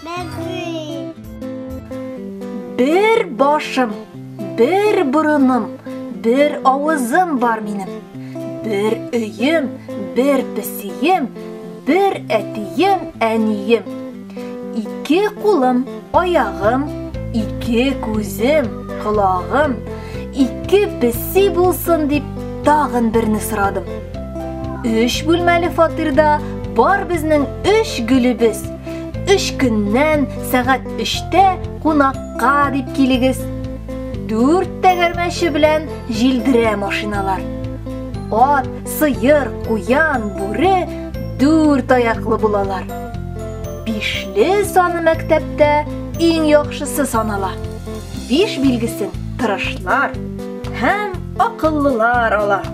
Бәгый. Bir başım, bir burunum, bir avızım var benim. Bir öyüm, bir pisiyim, bir etiyim, eniyim. İki kulum, ayağım, iki gözüm, kulağım, iki pisi bulsun deyip dağın birini sıradım. 3 bölmeli fatırda var bizning 3 gülübüz. 3 gündən saat 3'te qonaqqa deb keligiz. 4 təgərməşi bilən jildire maşinalar. At, sıyır, qoyan, buri 4 ayaqlı bulalar. 5'li sonu məktəbdə ən yaxşısı sanala. 5 bilgisin tırışlar, həm akıllılar olar.